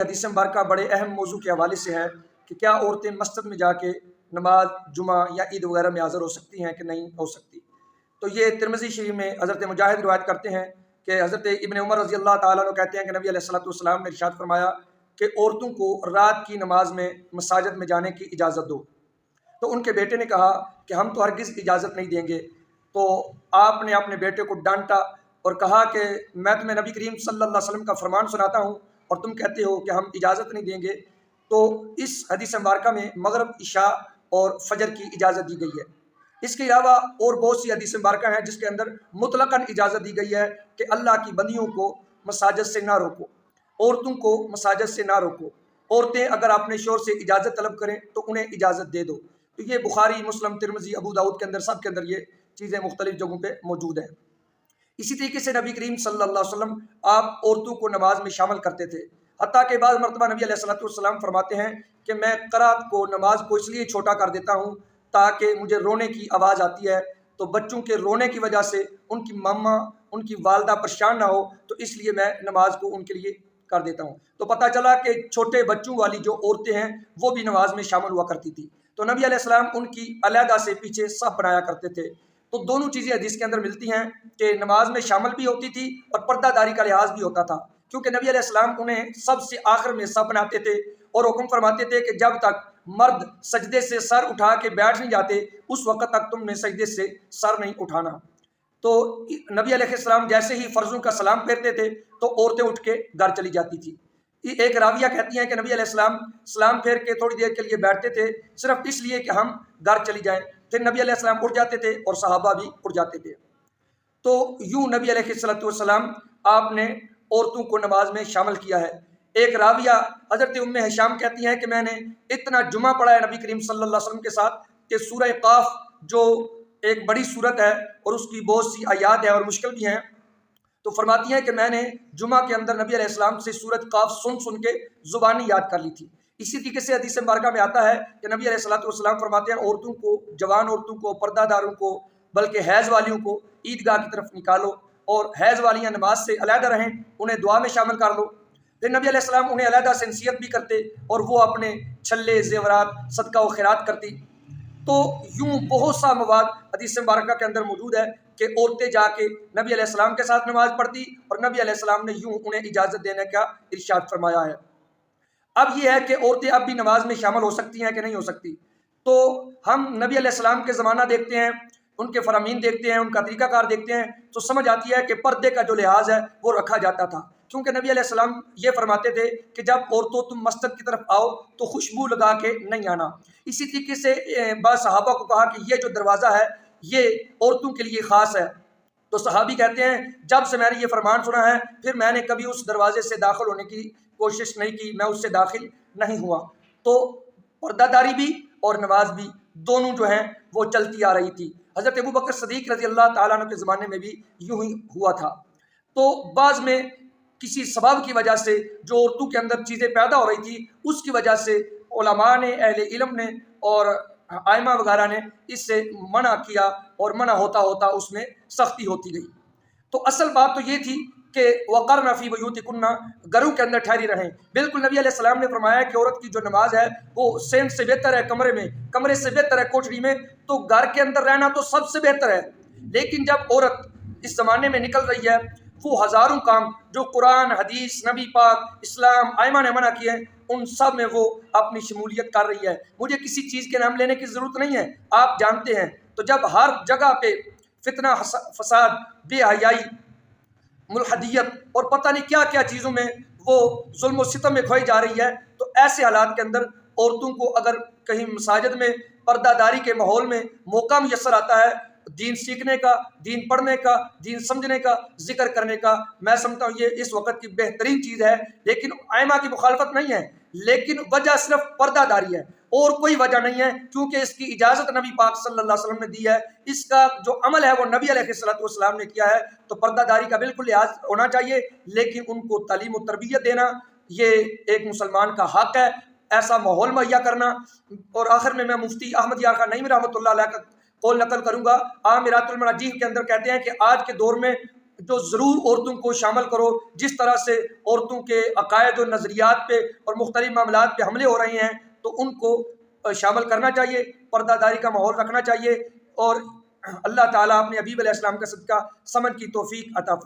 حدیث مبارکہ بڑے اہم موضوع کے حوالے سے ہے کہ کیا عورتیں مسجد میں جا کے نماز جمعہ یا عید وغیرہ میں حاضر ہو سکتی ہیں کہ نہیں ہو سکتی۔ تو یہ ترمذی شریف میں حضرت مجاہد روایت کرتے ہیں کہ حضرت ابن عمر رضی اللہ تعالیٰ عنہ کہتے ہیں کہ نبی علیہ الصلوۃ والسلام نے ارشاد فرمایا کہ عورتوں کو رات کی نماز میں مساجد میں جانے کی اجازت دو۔ تو ان کے بیٹے نے کہا کہ ہم تو ہرگز اجازت نہیں دیں گے۔ تو آپ نے اپنے بیٹے کو ڈانٹا اور کہا کہ میں تمہیں نبی کریم صلی اللہ علیہ وسلم کا فرمان سناتا ہوں اور تم کہتے ہو کہ ہم اجازت نہیں دیں گے۔ تو اس حدیث مبارکہ میں مغرب، عشاء اور فجر کی اجازت دی گئی ہے۔ اس کے علاوہ اور بہت سی حدیث مبارکہ ہیں جس کے اندر مطلقاً اجازت دی گئی ہے کہ اللہ کی بندیوں کو مساجد سے نہ روکو، عورتوں کو مساجد سے نہ روکو، عورتیں اگر اپنے شوہر سے اجازت طلب کریں تو انہیں اجازت دے دو۔ تو یہ بخاری، مسلم، ترمذی، ابو داؤد کے اندر سب کے اندر یہ چیزیں مختلف جگہوں پہ موجود ہیں۔ اسی طریقے سے نبی کریم صلی اللہ علیہ وسلم آپ عورتوں کو نماز میں شامل کرتے تھے، حتیٰ کہ بعض مرتبہ نبی علیہ الصلوۃ والسلام فرماتے ہیں کہ میں قرات کو، نماز کو اس لیے چھوٹا کر دیتا ہوں تاکہ مجھے رونے کی آواز آتی ہے تو بچوں کے رونے کی وجہ سے ان کی ماما، ان کی والدہ پریشان نہ ہو، تو اس لیے میں نماز کو ان کے لیے کر دیتا ہوں۔ تو پتہ چلا کہ چھوٹے بچوں والی جو عورتیں ہیں وہ بھی نماز میں شامل ہوا کرتی تھی، تو نبی علیہ السلام ان کی علیحدہ سے پیچھے صف بنایا کرتے تھے۔ تو دونوں چیزیں حدیث کے اندر ملتی ہیں کہ نماز میں شامل بھی ہوتی تھی اور پردہ داری کا لحاظ بھی ہوتا تھا، کیونکہ نبی علیہ السلام انہیں سب سے آخر میں صف بناتے تھے اور حکم فرماتے تھے کہ جب تک مرد سجدے سے سر اٹھا کے بیٹھ نہیں جاتے اس وقت تک تم نے سجدے سے سر نہیں اٹھانا۔ تو نبی علیہ السلام جیسے ہی فرضوں کا سلام پھیرتے تھے تو عورتیں اٹھ کے گھر چلی جاتی تھی۔ ایک راویہ کہتی ہیں کہ نبی علیہ السلام سلام پھیر کے تھوڑی دیر کے لیے بیٹھتے تھے صرف اس لیے کہ ہم گھر چلی جائیں، پھر نبی علیہ السلام اٹھ جاتے تھے اور صحابہ بھی اٹھ جاتے تھے۔ تو یوں نبی علیہ الصلوۃ والسلام آپ نے عورتوں کو نماز میں شامل کیا ہے۔ ایک راویہ حضرت ام حشام کہتی ہیں کہ میں نے اتنا جمعہ پڑھا ہے نبی کریم صلی اللہ علیہ وسلم کے ساتھ کہ سورہ قاف جو ایک بڑی سورت ہے اور اس کی بہت سی آیات ہیں اور مشکل بھی ہیں، تو فرماتی ہیں کہ میں نے جمعہ کے اندر نبی علیہ السلام سے سورت قاف سن کے زبانی یاد کر لی تھی۔ اسی طریقے سے حدیث مبارکہ میں آتا ہے کہ نبی علیہ الصلوۃ والسلام فرماتے ہیں عورتوں کو، جوان عورتوں کو، پردہ داروں کو، بلکہ حیض والیوں کو عیدگاہ کی طرف نکالو اور حیض والیاں نماز سے علیحدہ رہیں، انہیں دعا میں شامل کر لو۔ پھر نبی علیہ السلام انہیں علیحدہ سے نصیحت بھی کرتے اور وہ اپنے چھلے، زیورات، صدقہ و خیرات کرتی۔ تو یوں بہت سا مواد حدیث مبارکہ کے اندر موجود ہے کہ عورتیں جا کے نبی علیہ السلام کے ساتھ نماز پڑھتی اور نبی علیہ السلام نے یوں انہیں اجازت دینے کا ارشاد فرمایا ہے۔ اب یہ ہے کہ عورتیں اب بھی نماز میں شامل ہو سکتی ہیں کہ نہیں ہو سکتی۔ تو ہم نبی علیہ السلام کے زمانہ دیکھتے ہیں، ان کے فرامین دیکھتے ہیں، ان کا طریقہ کار دیکھتے ہیں تو سمجھ آتی ہے کہ پردے کا جو لحاظ ہے وہ رکھا جاتا تھا، کیونکہ نبی علیہ السلام یہ فرماتے تھے کہ جب عورتوں تم مسجد کی طرف آؤ تو خوشبو لگا کے نہیں آنا۔ اسی طریقے سے بعض صحابہ کو کہا کہ یہ جو دروازہ ہے یہ عورتوں کے لیے خاص ہے، تو صحابی کہتے ہیں جب سے میں نے یہ فرمان سنا ہے پھر میں نے کبھی اس دروازے سے داخل ہونے کی کوشش نہیں کی، میں اس سے داخل نہیں ہوا۔ تو پردہ داری بھی اور نماز بھی دونوں جو ہیں وہ چلتی آ رہی تھی۔ حضرت ابوبکر صدیق رضی اللہ تعالیٰ عنہ کے زمانے میں بھی یوں ہی ہوا تھا۔ تو بعض میں کسی سبب کی وجہ سے جو عورتوں کے اندر چیزیں پیدا ہو رہی تھی اس کی وجہ سے علماء نے، اہل علم نے اور ائمہ وغیرہ نے اس سے منع کیا اور منع ہوتا ہوتا اس میں سختی ہوتی گئی۔ تو اصل بات تو یہ تھی کہ وقرن فی بیوتکن، گھروں کے اندر ٹھہری رہیں۔ بالکل نبی علیہ السلام نے فرمایا کہ عورت کی جو نماز ہے وہ صحن سے بہتر ہے کمرے میں، کمرے سے بہتر ہے کوٹھری میں، تو گھر کے اندر رہنا تو سب سے بہتر ہے۔ لیکن جب عورت اس زمانے میں نکل رہی ہے وہ ہزاروں کام جو قرآن، حدیث، نبی پاک، اسلام، ائمہ نے منع کیے ہیں ان سب میں وہ اپنی شمولیت کر رہی ہے۔ مجھے کسی چیز کے نام لینے کی ضرورت نہیں ہے، آپ جانتے ہیں۔ تو جب ہر جگہ پہ فتنہ، فساد، بے حیائی، ملحدیت اور پتہ نہیں کیا کیا چیزوں میں وہ ظلم و ستم میں کھوئی جا رہی ہے، تو ایسے حالات کے اندر عورتوں کو اگر کہیں مساجد میں پردہ داری کے ماحول میں موقع میسر آتا ہے دین سیکھنے کا، دین پڑھنے کا، دین سمجھنے کا، ذکر کرنے کا، میں سمجھتا ہوں یہ اس وقت کی بہترین چیز ہے۔ لیکن ائمہ کی مخالفت نہیں ہے، لیکن وجہ صرف پردہ داری ہے اور کوئی وجہ نہیں ہے، کیونکہ اس کی اجازت نبی پاک صلی اللہ علیہ وسلم نے دی ہے، اس کا جو عمل ہے وہ نبی علیہ الصلوۃ والسلام نے کیا ہے۔ تو پردہ داری کا بالکل لحاظ ہونا چاہیے، لیکن ان کو تعلیم و تربیت دینا یہ ایک مسلمان کا حق ہے، ایسا ماحول مہیا کرنا۔ اور آخر میں مفتی احمد یار خان نعیمی رحمۃ اللہ علیہ کا قول نقل کروں گا۔ عامرات المناجیح کے اندر کہتے ہیں کہ آج کے دور میں جو ضرور عورتوں کو شامل کرو. جس طرح سے عورتوں کے عقائد و نظریات پہ اور مختلف معاملات پہ حملے ہو رہے ہیں تو ان کو شامل کرنا چاہیے, پردہ داری کا ماحول رکھنا چاہیے, اور اللہ تعالیٰ اپنے حبیب علیہ السلام کا صدقہ سمجھ کی توفیق عطا